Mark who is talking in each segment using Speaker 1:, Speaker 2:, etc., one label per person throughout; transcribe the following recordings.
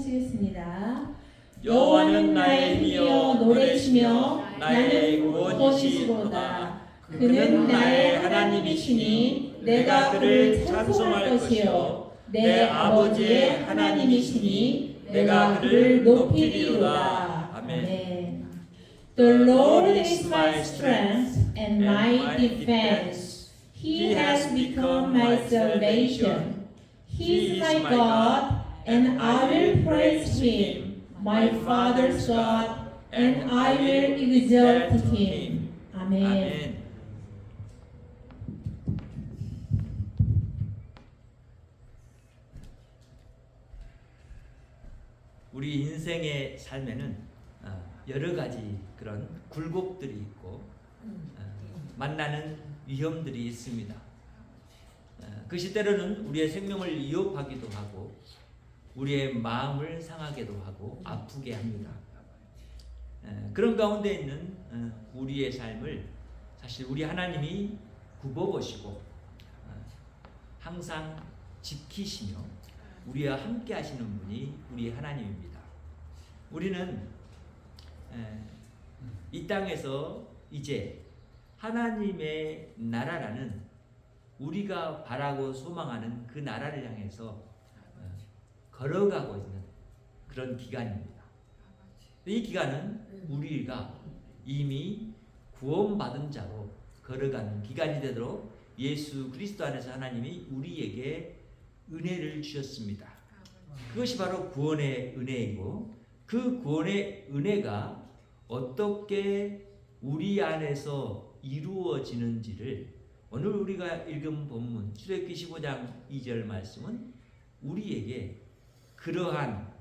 Speaker 1: 하시겠습니다.
Speaker 2: 여호와는 나의 힘이여 노래치며 나의 구원이시로다. 그는 나의 하나님이시니 내가 그를 찬송할 것이요 내 아버지의 하나님이시니 내가 그를 높이리로다. 아멘.
Speaker 1: The Lord is my strength and my defense. He has become my salvation. He is my God, and I will praise Him, my Father's God, and I will exalt Him. 아멘.
Speaker 2: 아멘. 우리 인생의 삶에는 여러 가지 그런 굴곡들이 있고 만나는 위험들이 있습니다. 그것이 때로는 우리의 생명을 위협하기도 하고 우리의 마음을 상하게도 하고 아프게 합니다. 그런 가운데 있는 우리의 삶을 사실 우리 하나님이 굽어보시고 항상 지키시며 우리와 함께 하시는 분이 우리 하나님입니다. 우리는 이 땅에서 이제 하나님의 나라라는 우리가 바라고 소망하는 그 나라를 향해서 걸어가고 있는 그런 기간입니다. 이 기간은 우리가 이미 구원받은 자로 걸어가는 기간이 되도록 예수 그리스도 안에서 하나님이 우리에게 은혜를 주셨습니다. 그것이 바로 구원의 은혜이고 그 구원의 은혜가 어떻게 우리 안에서 이루어지는지를 오늘 우리가 읽은 본문 출애굽기 15장 2절 말씀은 우리에게 그러한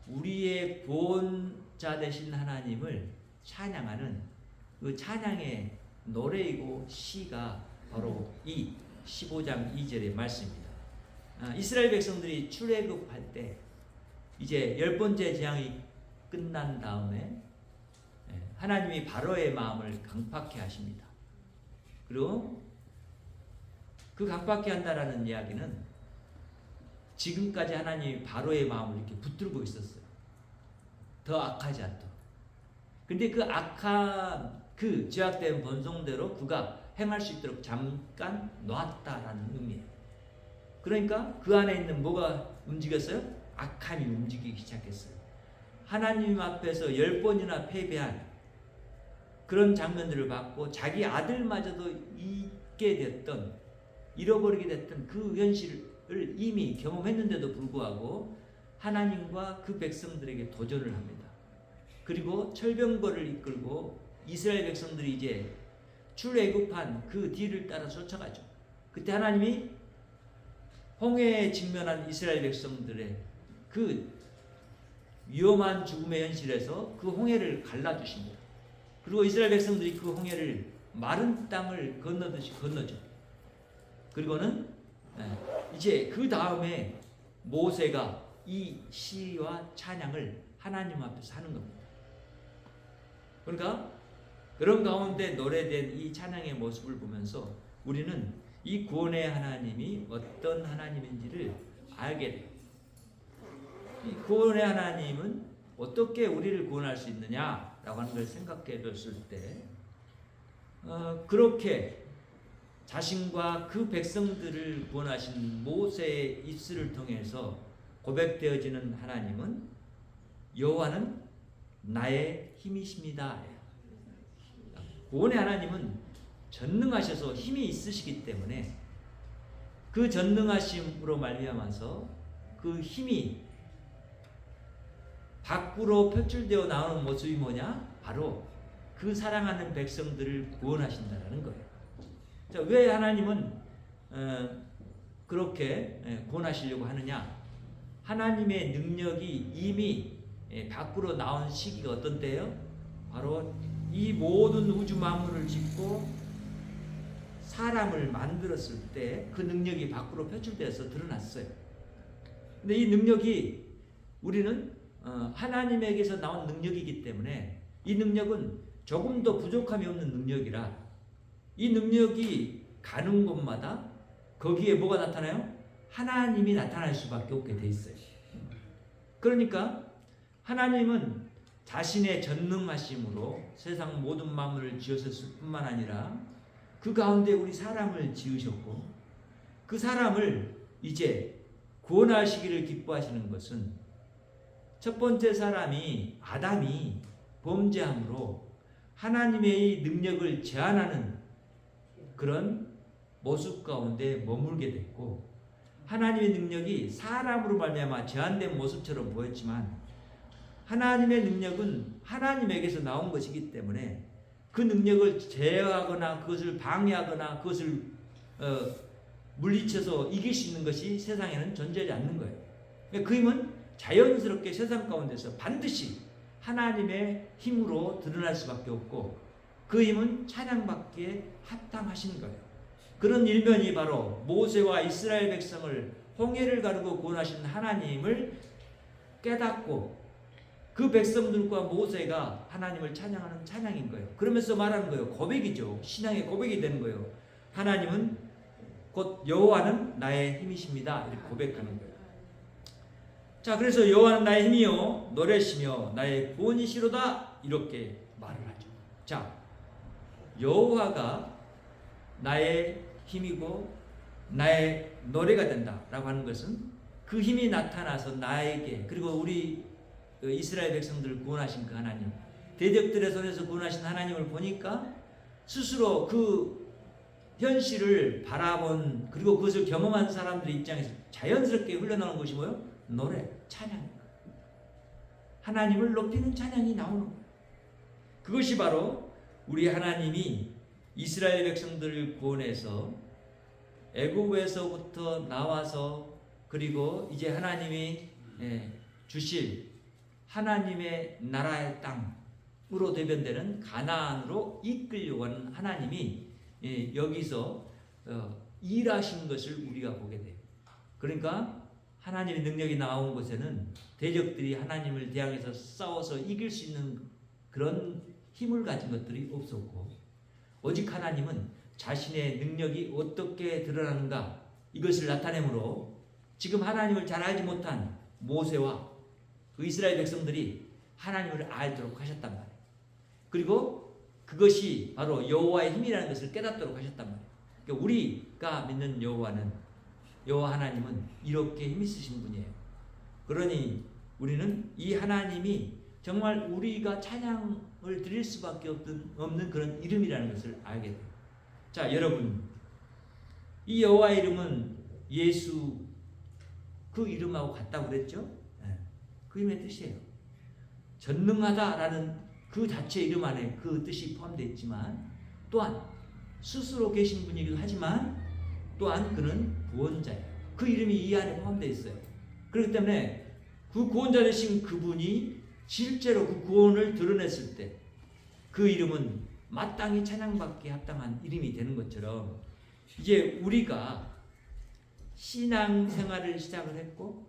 Speaker 2: 우리의 구원자 되신 하나님을 찬양하는 그 찬양의 노래이고 시가 바로 이 15장 2절의 말씀입니다. 이스라엘 백성들이 출애굽할 때 이제 10번째 재앙이 끝난 다음에 하나님이 바로의 마음을 강팍해 하십니다. 그리고 그 강팍해 한다라는 이야기는 지금까지 하나님이 바로의 마음을 이렇게 붙들고 있었어요. 더 악하지 않도록. 근데 그 악한 그 죄악된 본성대로 그가 행할 수 있도록 잠깐 놨다라는 의미예요. 그러니까 그 안에 있는 뭐가 움직였어요? 악함이 움직이기 시작했어요. 하나님 앞에서 10번이나 패배한 그런 장면들을 봤고 자기 아들마저도 잊게 됐던 잃어버리게 됐던 그 현실을 이미 경험했는데도 불구하고 하나님과 그 백성들에게 도전을 합니다. 그리고 철병거를 이끌고 이스라엘 백성들이 이제 출애굽한 그 뒤를 따라 쫓아가죠. 그때 하나님이 홍해에 직면한 이스라엘 백성들의 그 위험한 죽음의 현실에서 그 홍해를 갈라주십니다. 그리고 이스라엘 백성들이 그 홍해를 마른 땅을 건너듯이 건너죠. 그리고는 이제 그 다음에 모세가 이 시와 찬양을 하나님 앞에서 하는 겁니다. 그러니까 그런 가운데 노래된 이 찬양의 모습을 보면서 우리는 이 구원의 하나님이 어떤 하나님인지를 알게 돼요. 이 구원의 하나님은 어떻게 우리를 구원할 수 있느냐라고 하는 걸 생각해 봤을 때 그렇게 자신과 그 백성들을 구원하신 모세의 입술을 통해서 고백되어지는 하나님은 여호와는 나의 힘이십니다. 구원의 하나님은 전능하셔서 힘이 있으시기 때문에 그 전능하심으로 말미암아서 그 힘이 밖으로 표출되어 나오는 모습이 뭐냐? 바로 그 사랑하는 백성들을 구원하신다는 거예요. 자, 왜 하나님은 그렇게 구원하시려고 하느냐? 하나님의 능력이 이미 밖으로 나온 시기가 어떤 때예요? 바로 이 모든 우주 만물을 짓고 사람을 만들었을 때 그 능력이 밖으로 표출돼서 드러났어요. 근데 이 능력이 우리는 하나님에게서 나온 능력이기 때문에 이 능력은 조금도 부족함이 없는 능력이라 이 능력이 가는 곳마다 거기에 뭐가 나타나요? 하나님이 나타날 수밖에 없게 돼 있어요. 그러니까 하나님은 자신의 전능하심으로 세상 모든 만물을 지으셨을 뿐만 아니라 그 가운데 우리 사람을 지으셨고 그 사람을 이제 구원하시기를 기뻐하시는 것은 첫 번째 사람이 아담이 범죄함으로 하나님의 능력을 제한하는 그런 모습 가운데 머물게 됐고 하나님의 능력이 사람으로 말미암아 제한된 모습처럼 보였지만 하나님의 능력은 하나님에게서 나온 것이기 때문에 그 능력을 제어하거나 그것을 방해하거나 그것을 물리쳐서 이길 수 있는 것이 세상에는 존재하지 않는 거예요. 그러니까 그 힘은 자연스럽게 세상 가운데서 반드시 하나님의 힘으로 드러날 수밖에 없고 그 힘은 찬양받기에 합당하신 거예요. 그런 일면이 바로 모세와 이스라엘 백성을 홍해를 가르고 구원하신 하나님을 깨닫고 그 백성들과 모세가 하나님을 찬양하는 찬양인 거예요. 그러면서 말하는 거예요. 고백이죠. 신앙의 고백이 되는 거예요. 하나님은 곧 여호와는 나의 힘이십니다. 이렇게 고백하는 거예요. 자, 그래서 여호와는 나의 힘이요 노래시며 나의 구원이시로다 이렇게 말을 하죠. 자, 여호와가 나의 힘이고 나의 노래가 된다라고 하는 것은 그 힘이 나타나서 나에게 그리고 우리 이스라엘 백성들을 구원하신 그 하나님 대적들의 손에서 구원하신 하나님을 보니까 스스로 그 현실을 바라본 그리고 그것을 경험한 사람들의 입장에서 자연스럽게 흘러나오는 것이 뭐예요? 노래, 찬양. 하나님을 높이는 찬양이 나오는 거예요. 그것이 바로 우리 하나님이 이스라엘 백성들을 구원해서 애굽에서부터 나와서 그리고 이제 하나님이 주실 하나님의 나라의 땅으로 대변되는 가나안으로 이끌려고 하는 하나님이 여기서 일하신 것을 우리가 보게 돼요. 그러니까 하나님의 능력이 나온 곳에는 대적들이 하나님을 대항해서 싸워서 이길 수 있는 그런 힘을 가진 것들이 없었고 오직 하나님은 자신의 능력이 어떻게 드러나는가 이것을 나타내므로 지금 하나님을 잘 알지 못한 모세와 그 이스라엘 백성들이 하나님을 알도록 하셨단 말이에요. 그리고 그것이 바로 여호와의 힘이라는 것을 깨닫도록 하셨단 말이에요. 그러니까 우리가 믿는 여호와 하나님은 이렇게 힘 있으신 분이에요. 그러니 우리는 이 하나님이 정말 우리가 찬양을 드릴 수밖에 없는 그런 이름이라는 것을 알게 돼요. 자, 여러분, 이 여호와의 이름은 예수 그 이름하고 같다고 그랬죠? 그 이름의 뜻이에요. 전능하다라는 그 자체 이름 안에 그 뜻이 포함되어 있지만 또한 스스로 계신 분이기도 하지만 또한 그는 구원자예요. 그 이름이 이 안에 포함되어 있어요. 그렇기 때문에 그 구원자 되신 그분이 실제로 그 구원을 드러냈을 때 그 이름은 마땅히 찬양받기에 합당한 이름이 되는 것처럼 이제 우리가 신앙생활을 시작을 했고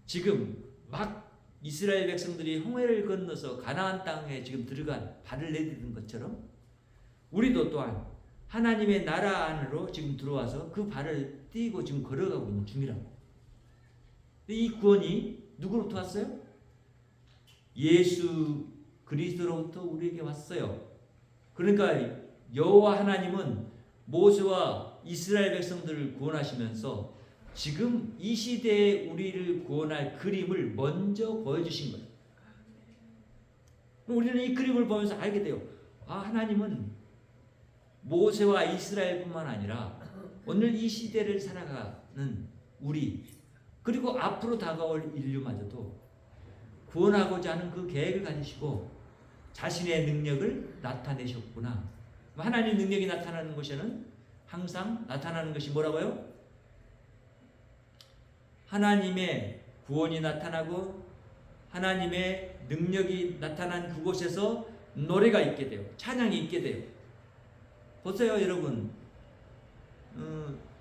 Speaker 2: 지금 막 이스라엘 백성들이 홍해를 건너서 가나안 땅에 지금 들어간 발을 내딛는 것처럼 우리도 또한 하나님의 나라 안으로 지금 들어와서 그 발을 띄고 지금 걸어가고 있는 중이라고. 이 구원이 누구로부터 왔어요? 예수 그리스도로부터 우리에게 왔어요. 그러니까 여호와 하나님은 모세와 이스라엘 백성들을 구원하시면서 지금 이 시대에 우리를 구원할 그림을 먼저 보여주신 거예요. 우리는 이 그림을 보면서 알게 돼요. 아, 하나님은 모세와 이스라엘뿐만 아니라 오늘 이 시대를 살아가는 우리 그리고 앞으로 다가올 인류마저도 구원하고자 하는 그 계획을 가지시고 자신의 능력을 나타내셨구나. 하나님의 능력이 나타나는 곳에는 항상 나타나는 것이 뭐라고요? 하나님의 구원이 나타나고 하나님의 능력이 나타난 그곳에서 노래가 있게 돼요. 찬양이 있게 돼요. 보세요, 여러분.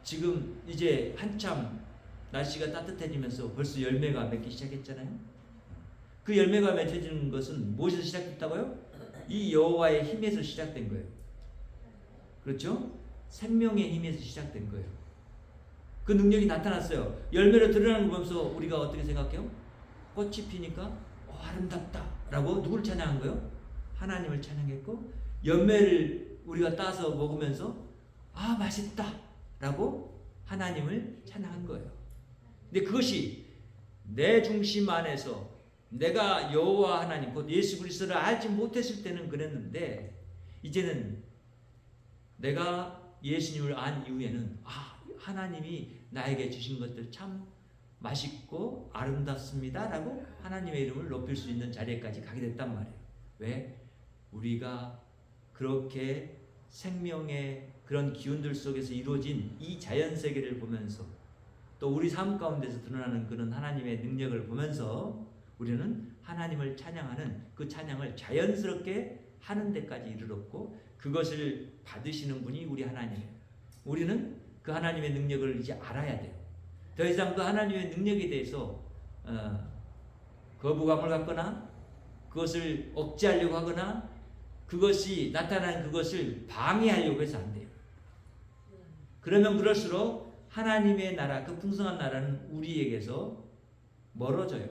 Speaker 2: 지금 이제 한참 날씨가 따뜻해지면서 벌써 열매가 맺기 시작했잖아요. 그 열매가 맺혀지는 것은 무엇에서 시작됐다고요? 이 여호와의 힘에서 시작된 거예요. 그렇죠? 생명의 힘에서 시작된 거예요. 그 능력이 나타났어요. 열매로 드러나는 거 보면서 우리가 어떻게 생각해요? 꽃이 피니까 아름답다라고 누굴 찬양한 거예요? 하나님을 찬양했고, 열매를 우리가 따서 먹으면서 맛있다라고 하나님을 찬양한 거예요. 근데 그것이 내 중심 안에서 내가 여호와 하나님 곧 예수 그리스도를 알지 못했을 때는 그랬는데, 이제는 내가 예수님을 안 이후에는 하나님이 나에게 주신 것들 참 맛있고 아름답습니다 라고 하나님의 이름을 높일 수 있는 자리에까지 가게 됐단 말이에요. 왜? 우리가 그렇게 생명의 그런 기운들 속에서 이루어진 이 자연세계를 보면서, 또 우리 삶 가운데서 드러나는 그런 하나님의 능력을 보면서 우리는 하나님을 찬양하는 그 찬양을 자연스럽게 하는 데까지 이르렀고, 그것을 받으시는 분이 우리 하나님이에요. 우리는 그 하나님의 능력을 이제 알아야 돼요. 더 이상 그 하나님의 능력에 대해서 거부감을 갖거나 그것을 억제하려고 하거나 그것이 나타나는 그것을 방해하려고 해서 안 돼요. 그러면 그럴수록 하나님의 나라, 그 풍성한 나라는 우리에게서 멀어져요.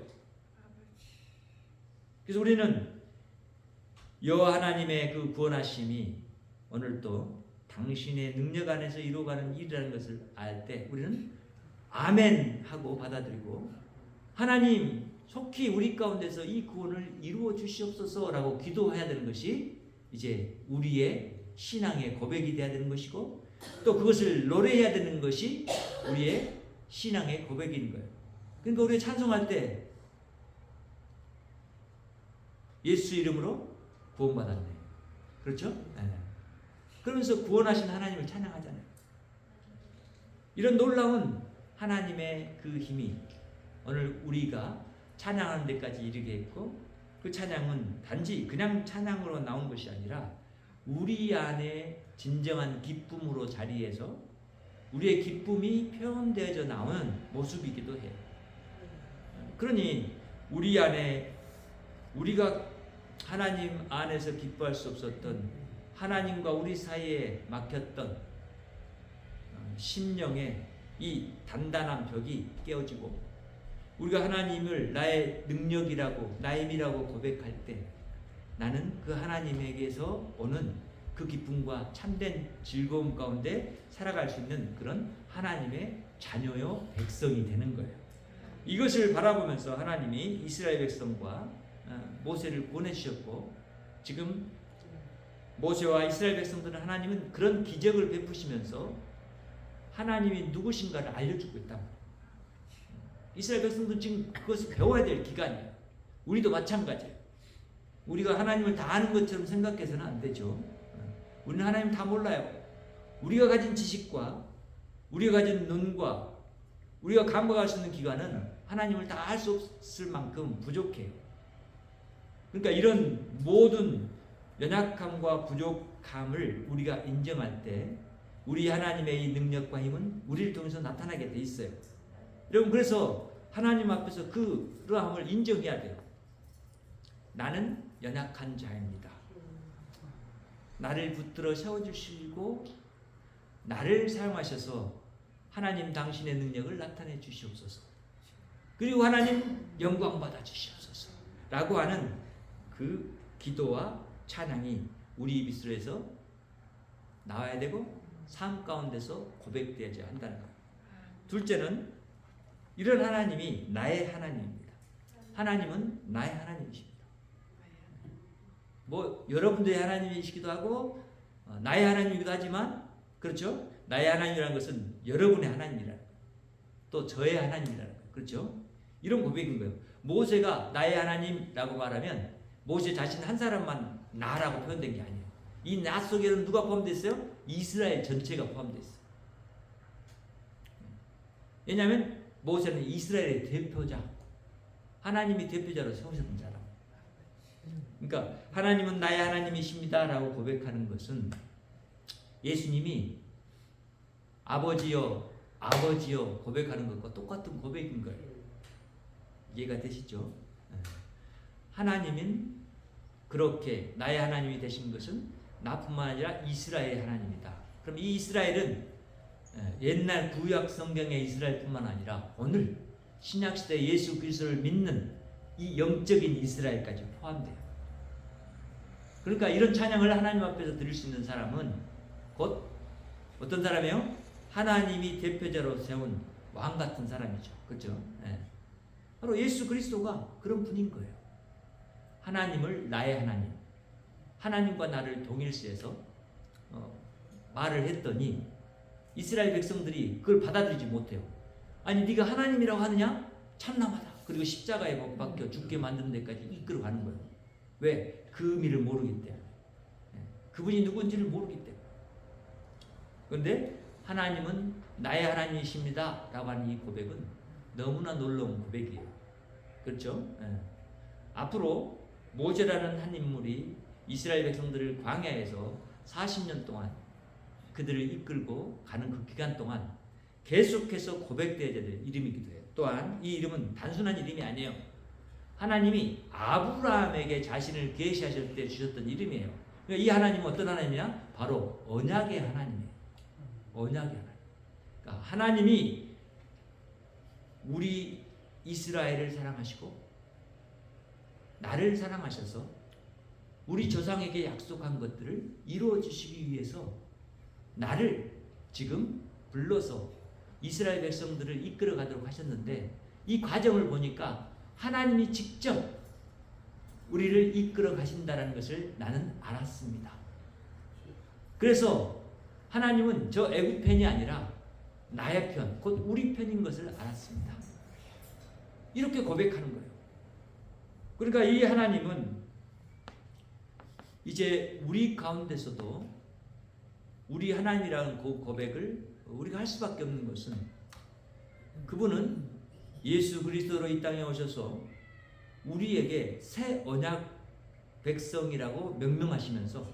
Speaker 2: 그래서 우리는 여호와 하나님의 그 구원하심이 오늘도 당신의 능력 안에서 이루어가는 일이라는 것을 알 때 우리는 아멘 하고 받아들이고, 하나님 속히 우리 가운데서 이 구원을 이루어 주시옵소서라고 기도해야 되는 것이 이제 우리의 신앙의 고백이 되어야 되는 것이고, 또 그것을 노래해야 되는 것이 우리의 신앙의 고백인 거예요. 그러니까 우리가 찬송할 때 예수 이름으로 구원받았네, 그렇죠? 네. 그러면서 구원하신 하나님을 찬양하잖아요. 이런 놀라운 하나님의 그 힘이 오늘 우리가 찬양하는 데까지 이르게 했고, 그 찬양은 단지 그냥 찬양으로 나온 것이 아니라 우리 안에 진정한 기쁨으로 자리해서 우리의 기쁨이 표현되어져 나오는 모습이기도 해요. 그러니 우리 안에 우리가 하나님 안에서 기뻐할 수 없었던, 하나님과 우리 사이에 막혔던 심령의 이 단단한 벽이 깨어지고, 우리가 하나님을 나의 능력이라고 나의 힘이라고 고백할 때 나는 그 하나님에게서 오는 그 기쁨과 참된 즐거움 가운데 살아갈 수 있는 그런 하나님의 자녀요 백성이 되는 거예요. 이것을 바라보면서 하나님이 이스라엘 백성과 모세를 보내주셨고, 지금 모세와 이스라엘 백성들은 하나님은 그런 기적을 베푸시면서 하나님이 누구신가를 알려주고 있다. 이스라엘 백성들은 지금 그것을 배워야 될 기간이에요. 우리도 마찬가지예요. 우리가 하나님을 다 아는 것처럼 생각해서는 안 되죠. 우리는 하나님 다 몰라요. 우리가 가진 지식과 우리가 가진 눈과 우리가 감각할 수 있는 기관은 하나님을 다 알 수 없을 만큼 부족해요. 그러니까 이런 모든 연약함과 부족함을 우리가 인정할 때 우리 하나님의 이 능력과 힘은 우리를 통해서 나타나게 돼 있어요. 여러분, 그래서 하나님 앞에서 그러함을 인정해야 돼요. 나는 연약한 자입니다. 나를 붙들어 세워주시고 나를 사용하셔서 하나님 당신의 능력을 나타내 주시옵소서. 그리고 하나님 영광 받아 주시옵소서 라고 하는 그 기도와 찬양이 우리 입술에서 나와야 되고 삶 가운데서 고백되어야 한다는 거예요. 둘째는 이런 하나님이 나의 하나님입니다. 하나님은 나의 하나님이십니다. 뭐 여러분들의 하나님이시기도 하고 나의 하나님이기도 하지만, 그렇죠? 나의 하나님이라는 것은 여러분의 하나님이라는 거예요. 또 저의 하나님이라는 거예요. 그렇죠? 이런 고백인 거예요. 모세가 나의 하나님이라고 말하면 모세 자신 한 사람만 나라고 표현된 게 아니에요. 이 나 속에는 누가 포함됐어요? 이스라엘 전체가 포함됐어요. 왜냐하면 모세는 이스라엘의 대표자, 하나님이 대표자로 세우셨던 자라. 그러니까 하나님은 나의 하나님이십니다 라고 고백하는 것은 예수님이 아버지여 아버지여 고백하는 것과 똑같은 고백인 거예요. 이해가 되시죠? 하나님은 그렇게 나의 하나님이 되신 것은 나뿐만 아니라 이스라엘의 하나님이다. 그럼 이 이스라엘은 옛날 구약 성경의 이스라엘뿐만 아니라 오늘 신약시대 예수 그리스도를 믿는 이 영적인 이스라엘까지 포함돼요. 그러니까 이런 찬양을 하나님 앞에서 드릴 수 있는 사람은 곧 어떤 사람이에요? 하나님이 대표자로 세운 왕 같은 사람이죠. 그렇죠? 네. 바로 예수 그리스도가 그런 분인 거예요. 하나님을 나의 하나님, 하나님과 나를 동일시해서 말을 했더니 이스라엘 백성들이 그걸 받아들이지 못해요. 아니 네가 하나님이라고 하느냐? 참남하다. 그리고 십자가에 못 박혀 죽게 만드는 데까지 이끌어가는 거예요. 왜? 그 의미를 모르기 때문에. 그분이 누군지를 모르기 때문에. 그런데 하나님은 나의 하나님이십니다 라고 하는 이 고백은 너무나 놀라운 고백이에요. 그렇죠? 앞으로 모세라는 한 인물이 이스라엘 백성들을 광야에서 40년 동안 그들을 이끌고 가는 그 기간 동안 계속해서 고백되어야 될 이름이기도 해요. 또한 이 이름은 단순한 이름이 아니에요. 하나님이 아브라함에게 자신을 계시하실 때 주셨던 이름이에요. 그러니까 이 하나님은 어떤 하나님이냐? 바로 언약의 하나님이에요. 언약의 하나님. 그러니까 하나님이 우리 이스라엘을 사랑하시고 나를 사랑하셔서 우리 조상에게 약속한 것들을 이루어 주시기 위해서 나를 지금 불러서 이스라엘 백성들을 이끌어 가도록 하셨는데, 이 과정을 보니까 하나님이 직접 우리를 이끌어 가신다는 것을 나는 알았습니다. 그래서 하나님은 저 애굽 편이 아니라 나의 편, 곧 우리 편인 것을 알았습니다. 이렇게 고백하는 거예요. 그러니까 이 하나님은 이제 우리 가운데서도 우리 하나님이라는 그 고백을 우리가 할 수밖에 없는 것은, 그분은 예수 그리스도로 이 땅에 오셔서 우리에게 새 언약 백성이라고 명명하시면서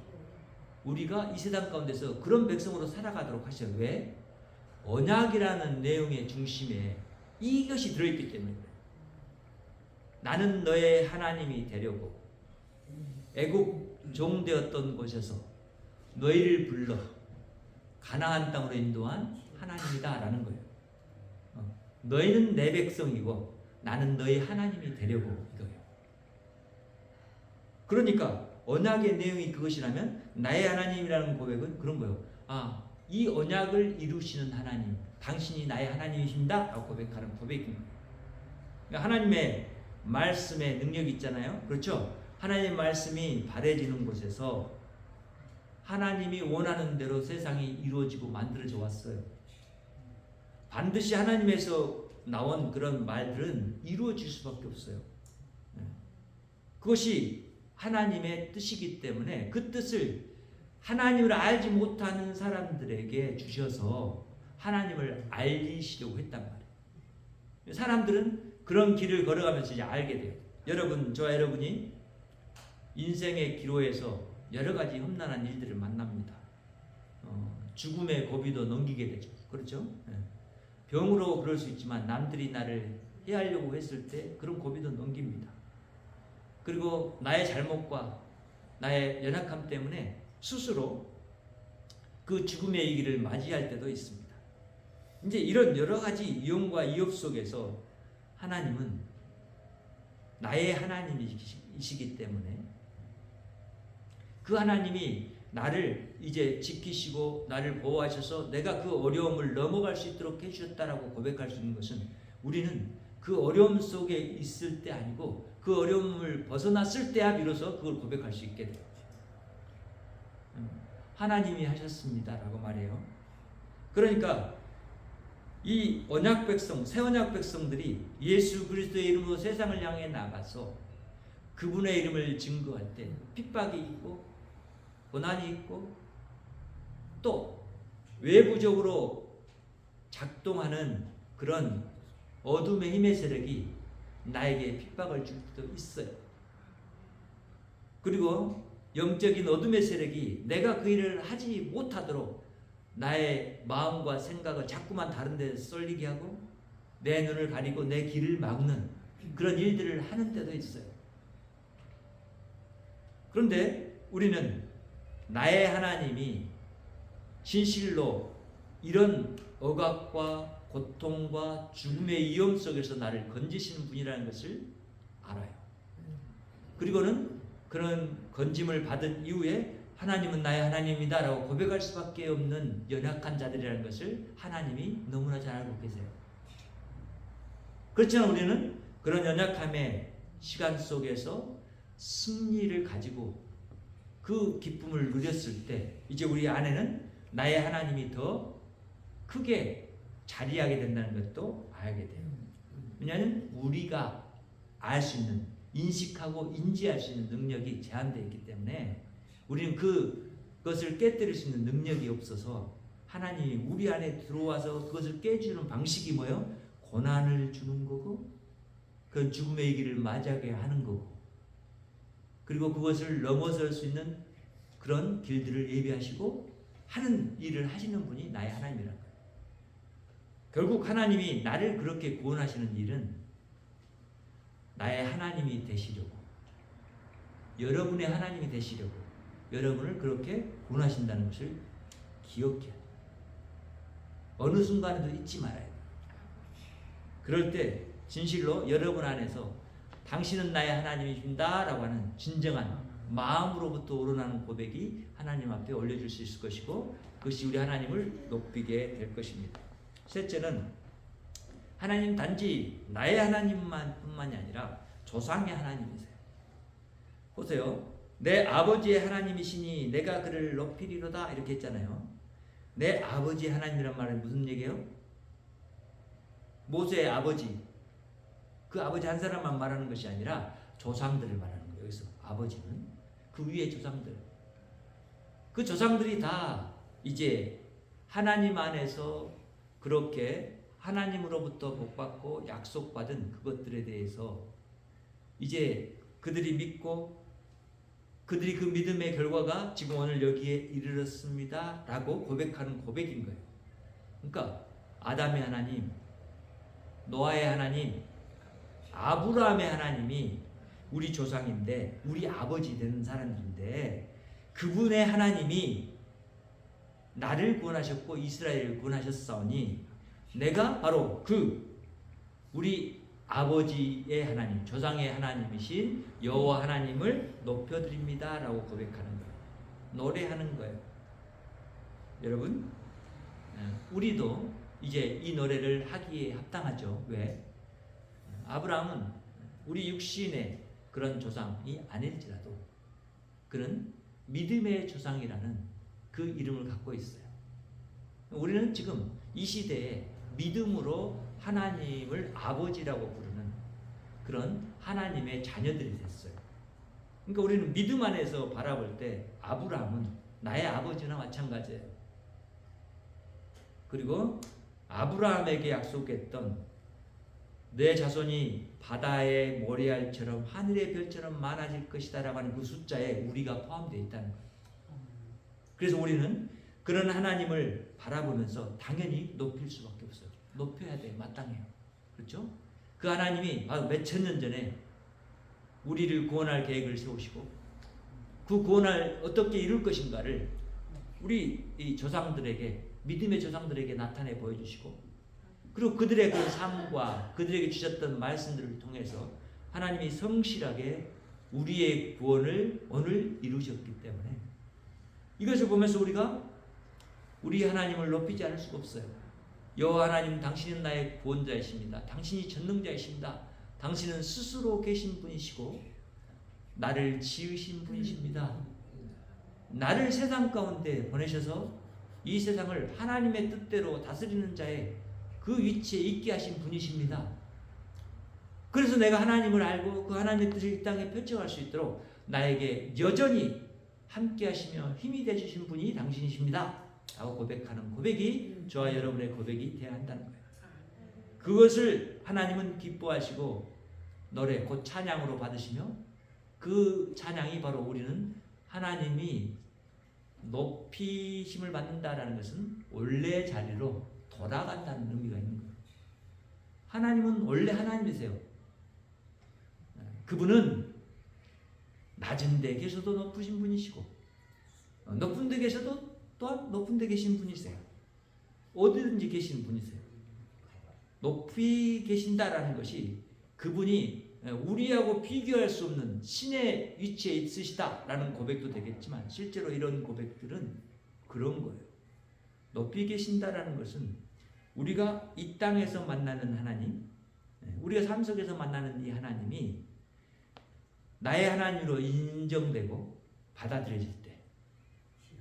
Speaker 2: 우리가 이 세상 가운데서 그런 백성으로 살아가도록 하셔요. 왜? 언약이라는 내용의 중심에 이것이 들어있기 때문에. 나는 너의 하나님이 되려고 애굽 종되었던 곳에서 너희를 불러 가나안 땅으로 인도한 하나님이다 라는 거예요. 너희는 내 백성이고 나는 너희 하나님이 되려고 이거예요. 그러니까 언약의 내용이 그것이라면 나의 하나님이라는 고백은 그런 거예요. 이 언약을 이루시는 하나님, 당신이 나의 하나님이십니다 라고 고백하는 고백입니다. 그러니까 하나님의 말씀의 능력이 있잖아요. 그렇죠? 하나님의 말씀이 바래지는 곳에서 하나님이 원하는 대로 세상이 이루어지고 만들어져 왔어요. 반드시 하나님에서 나온 그런 말들은 이루어질 수밖에 없어요. 그것이 하나님의 뜻이기 때문에 그 뜻을 하나님을 알지 못하는 사람들에게 주셔서 하나님을 알리시려고 했단 말이에요. 사람들은 그런 길을 걸어가면서 이제 알게 돼요. 여러분, 저와 여러분이 인생의 기로에서 여러 가지 험난한 일들을 만납니다. 죽음의 고비도 넘기게 되죠. 그렇죠? 병으로 그럴 수 있지만 남들이 나를 해하려고 했을 때 그런 고비도 넘깁니다. 그리고 나의 잘못과 나의 연약함 때문에 스스로 그 죽음의 길을 맞이할 때도 있습니다. 이제 이런 여러 가지 위험과 위협 속에서 하나님은 나의 하나님이시기 때문에 그 하나님이 나를 이제 지키시고 나를 보호하셔서 내가 그 어려움을 넘어갈 수 있도록 해주셨다라고 고백할 수 있는 것은, 우리는 그 어려움 속에 있을 때 아니고 그 어려움을 벗어났을 때야 비로소 그걸 고백할 수 있게 돼요. 하나님이 하셨습니다 라고 말해요. 그러니까 이 언약 백성, 새 언약 백성들이 예수 그리스도의 이름으로 세상을 향해 나가서 그분의 이름을 증거할 때 핍박이 있고 고난이 있고 또 외부적으로 작동하는 그런 어둠의 힘의 세력이 나에게 핍박을 줄 수도 있어요. 그리고 영적인 어둠의 세력이 내가 그 일을 하지 못하도록 나의 마음과 생각을 자꾸만 다른 데 쏠리게 하고 내 눈을 가리고 내 길을 막는 그런 일들을 하는 때도 있어요. 그런데 우리는 나의 하나님이 진실로 이런 억압과 고통과 죽음의 위험 속에서 나를 건지시는 분이라는 것을 알아요. 그리고는 그런 건짐을 받은 이후에 하나님은 나의 하나님이다 라고 고백할 수밖에 없는 연약한 자들이라는 것을 하나님이 너무나 잘 알고 계세요. 그렇지만 우리는 그런 연약함의 시간 속에서 승리를 가지고 그 기쁨을 누렸을 때 이제 우리 안에는 나의 하나님이 더 크게 자리하게 된다는 것도 알게 돼요. 왜냐하면 우리가 알 수 있는, 인식하고 인지할 수 있는 능력이 제한되어 있기 때문에 우리는 그것을 깨뜨릴 수 있는 능력이 없어서 하나님이 우리 안에 들어와서 그것을 깨주는 방식이 뭐예요? 고난을 주는 거고 그런 죽음의 길을 맞이하게 하는 거고 그리고 그것을 넘어설 수 있는 그런 길들을 예비하시고 하는 일을 하시는 분이 나의 하나님이라는 거예요. 결국 하나님이 나를 그렇게 구원하시는 일은 나의 하나님이 되시려고, 여러분의 하나님이 되시려고 여러분을 그렇게 구원하신다는 것을 기억해야 돼요. 어느 순간에도 잊지 말아야 돼요. 그럴 때 진실로 여러분 안에서 당신은 나의 하나님이십니다 라고 하는 진정한 마음으로부터 우러나는 고백이 하나님 앞에 올려줄 수 있을 것이고 그것이 우리 하나님을 높이게 될 것입니다. 셋째는 하나님 단지 나의 하나님만 뿐만이 아니라 조상의 하나님이세요. 보세요. 내 아버지의 하나님이시니 내가 그를 높이리로다 이렇게 했잖아요. 내 아버지의 하나님이란 말은 무슨 얘기예요? 모세의 아버지, 그 아버지 한 사람만 말하는 것이 아니라 조상들을 말하는 거예요. 여기서 아버지는 그 위에 조상들, 그 조상들이 다 이제 하나님 안에서 그렇게 하나님으로부터 복받고 약속받은 그것들에 대해서 이제 그들이 믿고 그들이 그 믿음의 결과가 지금 오늘 여기에 이르렀습니다 라고 고백하는 고백인 거예요. 그러니까 아담의 하나님, 노아의 하나님, 아브라함의 하나님이 우리 조상인데 우리 아버지 되는 사람들인데 그분의 하나님이 나를 구원하셨고 이스라엘을 구원하셨사오니 내가 바로 그 우리 아버지의 하나님, 조상의 하나님이신 여호와 하나님을 높여드립니다 라고 고백하는 거예요. 노래하는 거예요. 여러분, 우리도 이제 이 노래를 하기에 합당하죠. 왜? 아브라함은 우리 육신의 그런 조상이 아닐지라도 그는 믿음의 조상이라는 그 이름을 갖고 있어요. 우리는 지금 이 시대에 믿음으로 하나님을 아버지라고 부르는 그런 하나님의 자녀들이 됐어요. 그러니까 우리는 믿음 안에서 바라볼 때 아브라함은 나의 아버지나 마찬가지예요. 그리고 아브라함에게 약속했던 내 자손이 바다의 모래알처럼 하늘의 별처럼 많아질 것이다 라고 하는 그 숫자에 우리가 포함되어 있다는 거예요. 그래서 우리는 그런 하나님을 바라보면서 당연히 높일 수밖에 없어요. 높여야 돼, 마땅해요. 그렇죠? 그 하나님이 몇천 년 전에 우리를 구원할 계획을 세우시고 그 구원을 어떻게 이룰 것인가를 우리 이 조상들에게, 믿음의 조상들에게 나타내 보여주시고 그리고 그들의 그 삶과 그들에게 주셨던 말씀들을 통해서 하나님이 성실하게 우리의 구원을 오늘 이루셨기 때문에 이것을 보면서 우리가 우리 하나님을 높이지 않을 수가 없어요. 여호와 하나님, 당신은 나의 구원자이십니다. 당신이 전능자이십니다. 당신은 스스로 계신 분이시고 나를 지으신 분이십니다. 나를 세상 가운데 보내셔서 이 세상을 하나님의 뜻대로 다스리는 자의 그 위치에 있게 하신 분이십니다. 그래서 내가 하나님을 알고 그 하나님의 뜻을 이 땅에 펼쳐갈 수 있도록 나에게 여전히 함께 하시며 힘이 되주신 분이 당신이십니다 라고 고백하는 고백이 저와 여러분의 고백이 되어야 한다는 거예요. 그것을 하나님은 기뻐하시고 노래 곧 찬양으로 받으시며 그 찬양이 바로 우리는 하나님이 높이심을 받는다라는 것은 원래 자리로 돌아간다는 의미가 있는 거예요. 하나님은 원래 하나님이세요. 그분은 낮은 데 계셔도 높으신 분이시고 높은 데 계셔도 또한 높은 데 계신 분이세요. 어디든지 계신 분이세요. 높이 계신다라는 것이 그분이 우리하고 비교할 수 없는 신의 위치에 있으시다라는 고백도 되겠지만 실제로 이런 고백들은 그런 거예요. 높이 계신다라는 것은 우리가 이 땅에서 만나는 하나님, 우리가 삶 속에서 만나는 이 하나님이 나의 하나님으로 인정되고 받아들여질 때,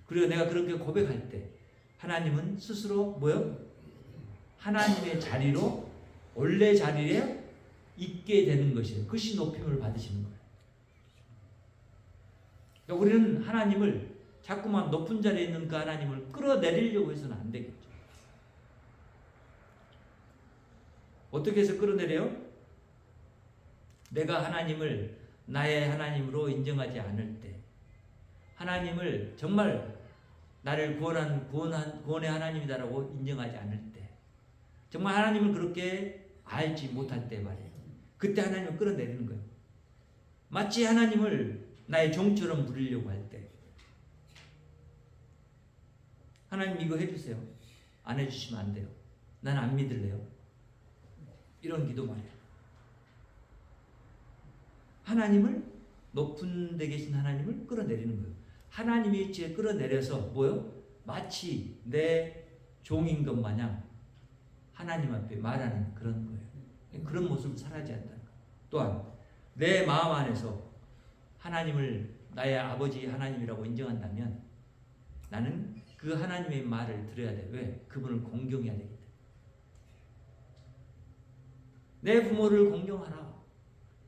Speaker 2: 그리고 내가 그렇게 고백할 때 하나님은 스스로 뭐요? 하나님의 자리로 원래 자리에 있게 되는 것이에요. 그것이 높임을 받으시는 거예요. 그러니까 우리는 하나님을 자꾸만 높은 자리에 있는 그 하나님을 끌어내리려고 해서는 안 되겠죠. 어떻게 해서 끌어내려요? 내가 하나님을 나의 하나님으로 인정하지 않을 때, 하나님을 정말 나를 구원의 하나님이다라고 인정하지 않을 때, 정말 하나님을 그렇게 알지 못할 때 말이에요. 그때 하나님을 끌어내리는 거예요. 마치 하나님을 나의 종처럼 부리려고 할 때, 하나님 이거 해주세요. 안 해주시면 안 돼요. 난 안 믿을래요. 이런 기도 말이에요. 하나님을, 높은 데 계신 하나님을 끌어내리는 거예요. 하나님의 위치에 끌어내려서 뭐요? 마치 내 종인 것 마냥 하나님 앞에 말하는 그런 거예요. 그런 모습을 살아야지 한다는 거예요. 또한 내 마음 안에서 하나님을 나의 아버지 하나님이라고 인정한다면 나는 그 하나님의 말을 들어야 돼. 왜? 그분을 공경해야 되기 때문에. 내 부모를 공경하라.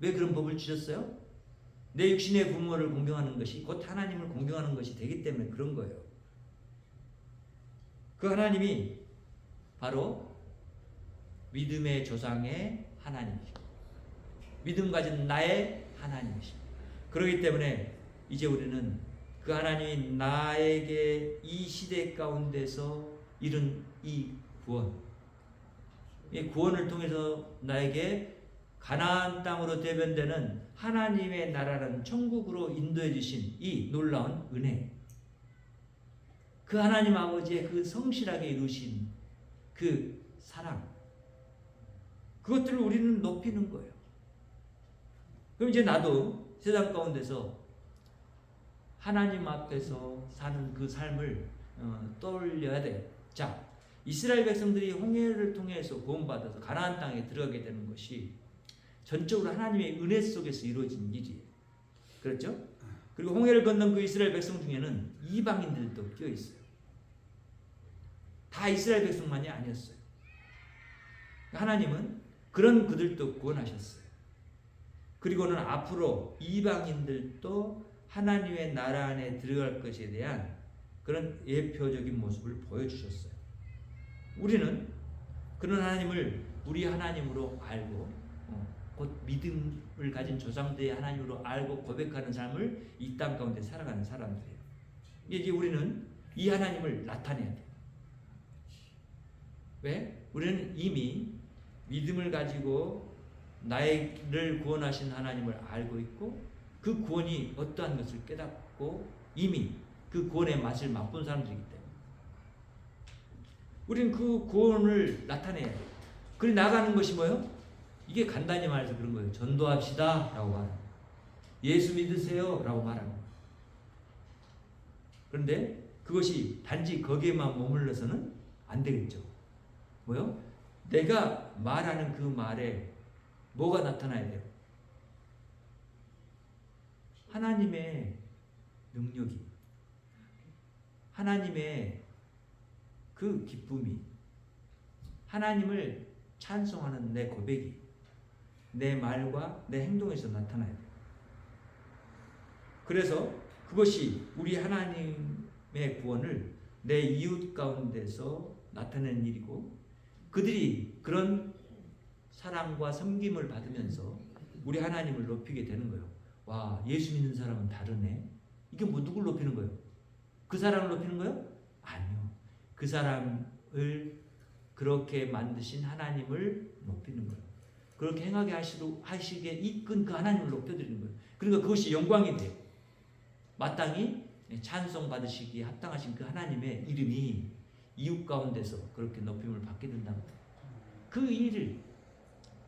Speaker 2: 왜 그런 법을 주셨어요? 내 육신의 부모를 공경하는 것이 곧 하나님을 공경하는 것이 되기 때문에 그런 거예요. 그 하나님이 바로 믿음의 조상의 하나님이시고 믿음 가진 나의 하나님이시고, 그렇기 때문에 이제 우리는 그 하나님이 나에게 이 시대 가운데서 이룬 이 구원, 이 구원을 통해서 나에게 가나안 땅으로 대변되는 하나님의 나라라는 천국으로 인도해 주신 이 놀라운 은혜, 그 하나님 아버지의 그 성실하게 이루신 그 사랑, 그것들을 우리는 높이는 거예요. 그럼 이제 나도 세상 가운데서 하나님 앞에서 사는 그 삶을 떠올려야 돼. 자, 이스라엘 백성들이 홍해를 통해서 구원받아서 가나안 땅에 들어가게 되는 것이 전적으로 하나님의 은혜 속에서 이루어진 일이에요. 그렇죠? 그리고 홍해를 건넌 그 이스라엘 백성 중에는 이방인들도 껴 있어요. 다 이스라엘 백성만이 아니었어요. 하나님은 그런 그들도 구원하셨어요. 그리고는 앞으로 이방인들도 하나님의 나라 안에 들어갈 것에 대한 그런 예표적인 모습을 보여주셨어요. 우리는 그런 하나님을 우리 하나님으로 알고 곧 믿음을 가진 조상들의 하나님으로 알고 고백하는 삶을 이 땅 가운데 살아가는 사람들이에요. 이제 우리는 이 하나님을 나타내야 돼요. 왜? 우리는 이미 믿음을 가지고 나를 구원하신 하나님을 알고 있고 그 구원이 어떠한 것을 깨닫고 이미 그 구원의 맛을 맛본 사람들이기 때문에 우리는 그 구원을 나타내야 돼요. 그리 나가는 것이 뭐예요? 이게 간단히 말해서 그런 거예요. 전도합시다 라고 말하는 거예요. 예수 믿으세요 라고 말하는 거예요. 그런데 그것이 단지 거기에만 머물러서는 안 되겠죠. 뭐요? 내가 말하는 그 말에 뭐가 나타나야 돼요? 하나님의 능력이, 하나님의 그 기쁨이, 하나님을 찬송하는 내 고백이 내 말과 내 행동에서 나타나야 돼요. 그래서 그것이 우리 하나님의 구원을 내 이웃 가운데서 나타내는 일이고, 그들이 그런 사랑과 섬김을 받으면서 우리 하나님을 높이게 되는 거예요. 와, 예수 믿는 사람은 다르네. 이게 뭐 누굴 높이는 거예요? 그 사람을 높이는 거예요? 아니요. 그 사람을 그렇게 만드신 하나님을 높이는 거예요. 그렇게 행하게 하시게 이끈 그 하나님을 높여드리는 거예요. 그러니까 그것이 영광이 돼요. 마땅히 찬송 받으시기에 합당하신 그 하나님의 이름이 이웃 가운데서 그렇게 높임을 받게 된다는 거예요. 그 일을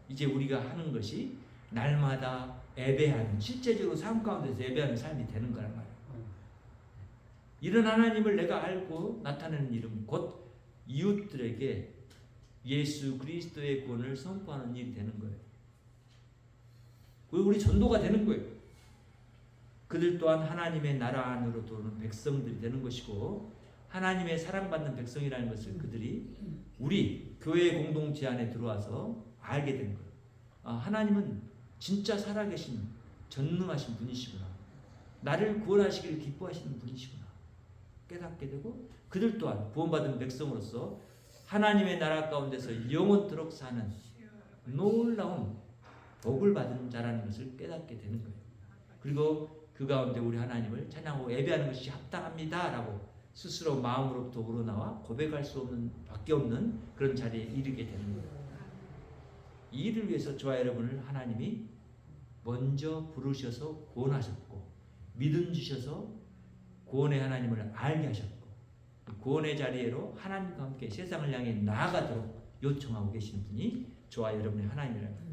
Speaker 2: 이제 우리가 하는 것이 날마다 예배하는, 실제적으로 삶 가운데서 예배하는 삶이 되는 거란 말이에요. 이런 하나님을 내가 알고 나타내는 이름, 곧 이웃들에게 예수 그리스도의 구원을 선포하는 일이 되는 거예요. 우리 전도가 되는 거예요. 그들 또한 하나님의 나라 안으로 들어오는 백성들이 되는 것이고, 하나님의 사랑받는 백성이라는 것을 그들이 우리 교회 공동체 안에 들어와서 알게 된 거예요. 하나님은 진짜 살아계신 전능하신 분이시구나. 나를 구원하시기를 기뻐하시는 분이시구나. 깨닫게 되고, 그들 또한 구원받은 백성으로서 하나님의 나라 가운데서 영원토록 사는 놀라운 복을 받은 자라는 것을 깨닫게 되는 거예요. 그리고 그 가운데 우리 하나님을 찬양하고 예배하는 것이 합당합니다라고 스스로 마음으로부터 우러나와 고백할 수 없는 밖에 없는 그런 자리에 이르게 되는 거예요. 이 일을 위해서 저와 여러분을 하나님이 먼저 부르셔서 구원하셨고, 믿음 주셔서 구원의 하나님을 알게 하셨고, 구원의 자리로 하나님과 함께 세상을 향해 나아가도록 요청하고 계시는 분이 저와 여러분의 하나님이라는 거예요.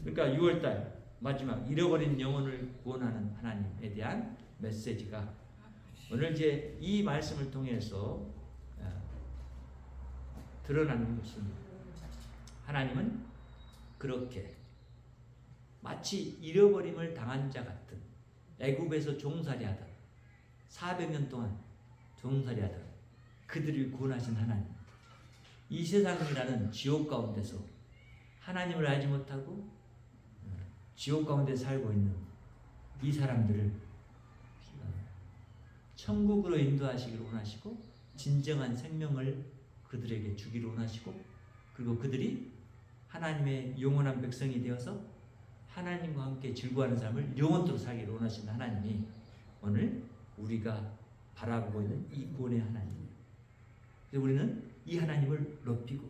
Speaker 2: 그러니까 6월달 마지막 잃어버린 영혼을 구원하는 하나님에 대한 메시지가 오늘 이제 이 말씀을 통해서 드러나는 것입니다. 하나님은 그렇게 마치 잃어버림을 당한 자 같은, 애굽에서 종살이하던 400년 동안 종살이하던 그들을 구원하신 하나님, 이 세상이라는 지옥 가운데서 하나님을 알지 못하고 지옥 가운데 살고 있는 이 사람들을 천국으로 인도하시기를 원하시고, 진정한 생명을 그들에게 주기를 원하시고, 그리고 그들이 하나님의 영원한 백성이 되어서 하나님과 함께 즐거워하는 삶을 영원토록 살기를 원하시는 하나님이 오늘 우리가 바라보고 있는 이 구원의 하나님이에요. 그래서 우리는 이 하나님을 높이고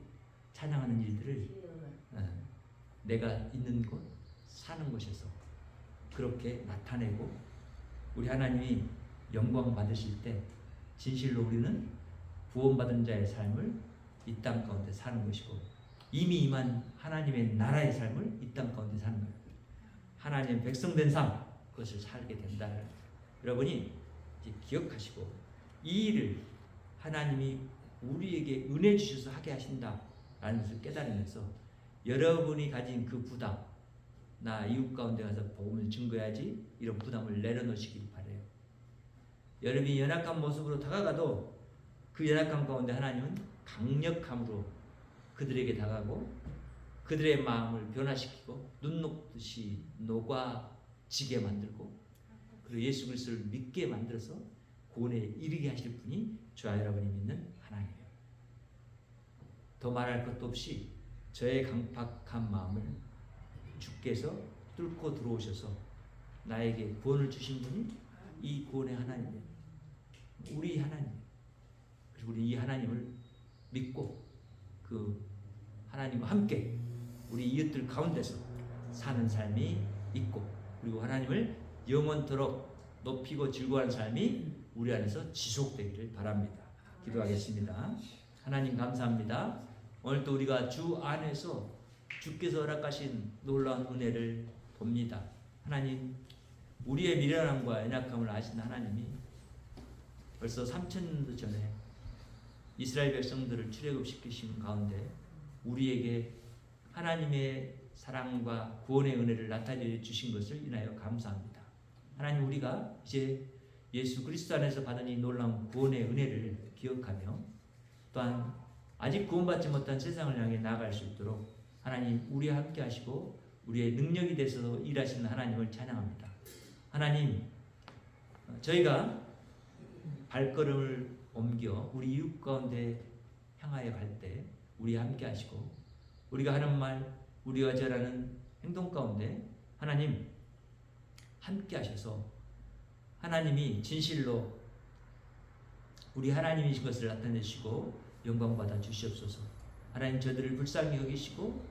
Speaker 2: 찬양하는 일들을 내가 있는 곳, 사는 곳에서 그렇게 나타내고, 우리 하나님이 영광 받으실 때 진실로 우리는 구원받은 자의 삶을 이 땅 가운데 사는 것이고, 이미 임한 하나님의 나라의 삶을 이 땅 가운데 사는 거예요. 하나님의 백성된 삶, 그것을 살게 된다. 여러분이 이제 기억하시고, 이 일을 하나님이 우리에게 은혜 주셔서 하게 하신다라는 것을 깨달으면서 여러분이 가진 그 부담, 나 이웃 가운데 가서 복음을 증거해야지, 이런 부담을 내려놓으시길 바래요. 여러분이 연약한 모습으로 다가가도 그 연약함 가운데 하나님은 강력함으로 그들에게 다가가고 그들의 마음을 변화시키고 눈 녹듯이 녹아지게 만들고, 그리고 예수 그리스도를 믿게 만들어서 구원에 이르게 하실 분이 저와 여러분이 믿는 하나님이에요. 더 말할 것도 없이 저의 강팍한 마음을 주께서 뚫고 들어오셔서 나에게 구원을 주신 분이 이 구원의 하나님이에요. 우리 하나님. 그리고 우리 이 하나님을 믿고 그 하나님과 함께 우리 이웃들 가운데서 사는 삶이 있고, 그리고 하나님을 영원토록 높이고 즐거워하는 삶이 우리 안에서 지속되기를 바랍니다. 기도하겠습니다. 하나님 감사합니다. 오늘도 우리가 주 안에서 주께서 허락하신 놀라운 은혜를 봅니다. 하나님, 우리의 미련함과 연약함을 아신 하나님이 벌써 3000년도 전에 이스라엘 백성들을 출애굽시키신 가운데 우리에게 하나님의 사랑과 구원의 은혜를 나타내 주신 것을 인하여 감사합니다. 하나님, 우리가 이제 예수 그리스도 안에서 받은 이 놀라운 구원의 은혜를 기억하며, 또한 아직 구원받지 못한 세상을 향해 나아갈 수 있도록 하나님 우리와 함께 하시고 우리의 능력이 되셔서 일하시는 하나님을 찬양합니다. 하나님, 저희가 발걸음을 옮겨 우리 이웃 가운데 향하여 갈 때 우리와 함께 하시고, 우리가 하는 말, 우리가 절하는 행동 가운데 하나님 함께 하셔서 하나님이 진실로 우리 하나님이신 것을 나타내시고 영광 받아 주시옵소서. 하나님, 저들을 불쌍히 여기시고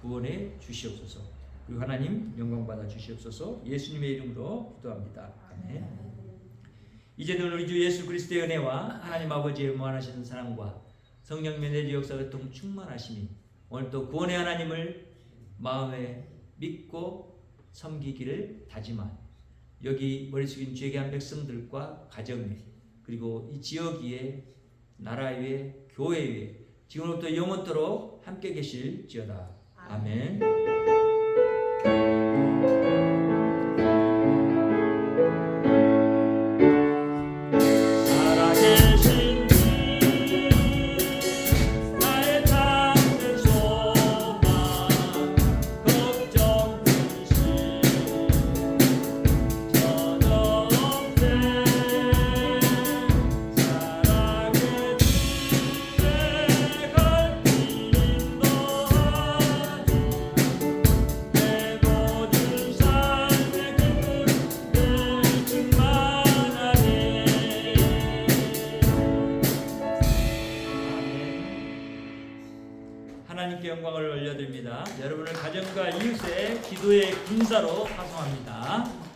Speaker 2: 구원해 주시옵소서. 그리고 하나님 영광 받아 주시옵소서. 예수님의 이름으로 기도합니다. 아멘. 이제는 우리 주 예수 그리스도의 은혜와 하나님 아버지의 무한하신 사랑과 성령 면회의 역사가 통 충만하심이 오늘 또 구원의 하나님을 마음에 믿고 섬기기를 다짐한 여기 머리 숙인 주의 귀한 백성들과 가정 그리고 이 지역 위에 나라 위에 교회 위에 지금부터 영원토록 함께 계실지어다. 아멘.
Speaker 3: 살아계신 나의 참된 소망 걱정 근심 전혀 없네 사랑의 주에 갈 길 인도하니 내 모든 삶의 기쁨 늘 충만하네.
Speaker 2: 하나님께 영광을 올려드립니다. 여러분을 가정과 이웃의 기도의 군사로 파송합니다.